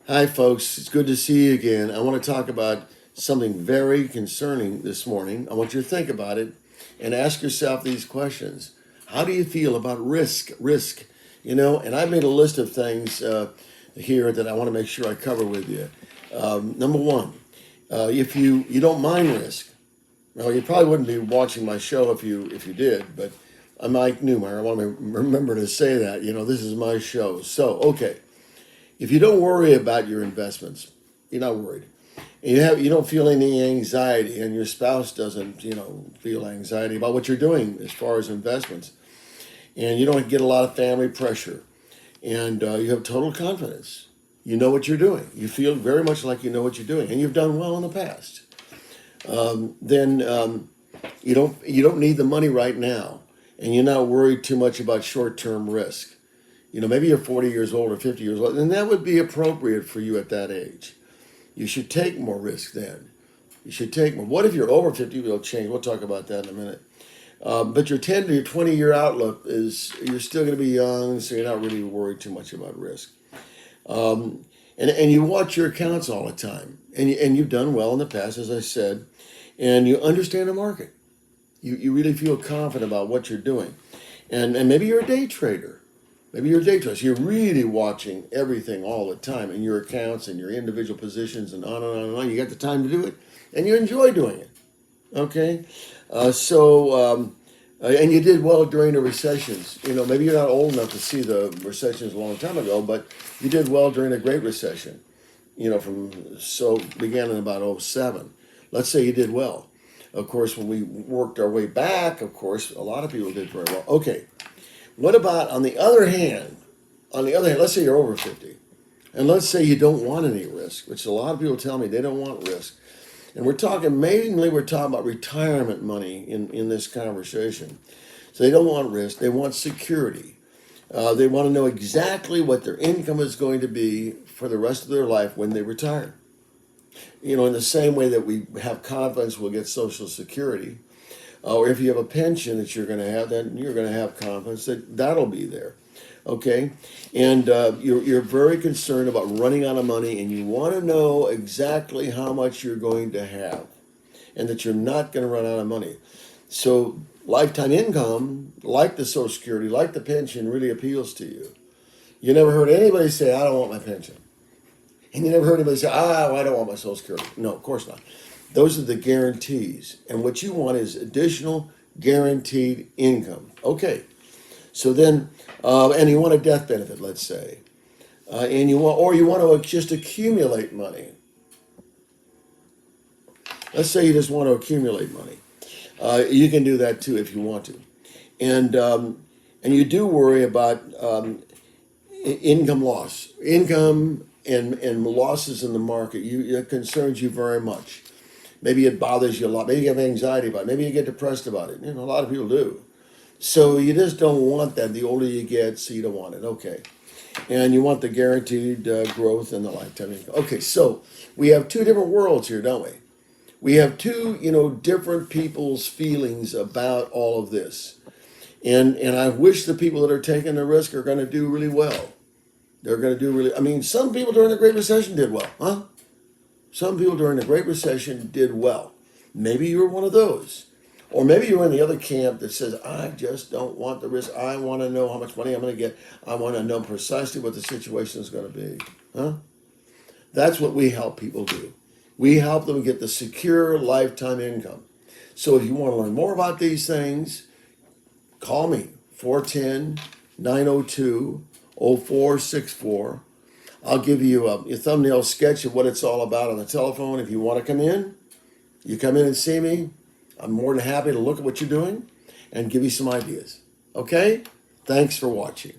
Hi, folks. It's good to see you again. I want to talk about something very concerning this morning. I want you to think about it and ask yourself these questions. How do you feel about risk? Risk, and I've made a list of things here that I want to make sure I cover with you. Number one, if you don't mind risk, well, you probably wouldn't be watching my show if you did, but I'm Mike Newmeyer. I want to remember to say that. This is my show. So, okay. If you don't worry about your investments, you're not worried. And you don't feel any anxiety, and your spouse doesn't, feel anxiety about what you're doing as far as investments, and you don't get a lot of family pressure, and you have total confidence. You know what you're doing. You feel very much like you know what you're doing, and you've done well in the past. Then you don't need the money right now, and you're not worried too much about short-term risk. Maybe you're 40 years old or 50 years old, and that would be appropriate for you at that age. You should take more risk then. You should take more. What if you're over 50? We'll change. We'll talk about that in a minute. But your 10 to your 20-year outlook is you're still going to be young, so you're not really worried too much about risk. And you watch your accounts all the time, and you've done well in the past, as I said, and you understand the market. You really feel confident about what you're doing. And maybe you're a day trader. Maybe you're a day trader. So you're really watching everything all the time in your accounts and your individual positions and on and on and on. You got the time to do it, and you enjoy doing it. Okay? And you did well during the recessions. Maybe you're not old enough to see the recessions a long time ago, but you did well during the Great Recession. Began in about '07. Let's say you did well. Of course, when we worked our way back, of course, a lot of people did very well. Okay. What about on the other hand? Let's say you're over 50, and let's say you don't want any risk, which a lot of people tell me they don't want risk. And we're talking about retirement money in this conversation. So they don't want risk. They want security. They want to know exactly what their income is going to be for the rest of their life when they retire. In the same way that we have confidence we'll get Social Security, or if you have a pension that you're going to have, then you're going to have confidence that that'll be there. Okay? And you're very concerned about running out of money, and you want to know exactly how much you're going to have and that you're not going to run out of money. So lifetime income, like the Social Security, like the pension, really appeals to you. You never heard anybody say, I don't want my pension. And you never heard anybody say, I don't want my Social Security. No, of course not. Those are the guarantees. And what you want is additional guaranteed income. Okay. So then, and you want a death benefit, let's say. And you want to just accumulate money. Let's say you just want to accumulate money. You can do that too if you want to. And you do worry about income loss. Income and losses in the market. It concerns you very much. Maybe it bothers you a lot. Maybe you have anxiety about it. Maybe you get depressed about it. A lot of people do. So you just don't want that. The older you get, so you don't want it. Okay. And you want the guaranteed growth and the lifetime income. Okay, so we have two different worlds here, don't we? We have two, different people's feelings about all of this. And I wish the people that are taking the risk are going to do really well. They're going to do really, some people during the Great Recession did well, huh? Some people during the Great Recession did well. Maybe you were one of those. Or maybe you're in the other camp that says, I just don't want the risk. I want to know how much money I'm going to get. I want to know precisely what the situation is going to be. Huh? That's what we help people do. We help them get the secure lifetime income. So if you want to learn more about these things, call me, 410-902-0464. I'll give you a thumbnail sketch of what it's all about on the telephone. If you want to come in, you come in and see me. I'm more than happy to look at what you're doing and give you some ideas. Okay? Thanks for watching.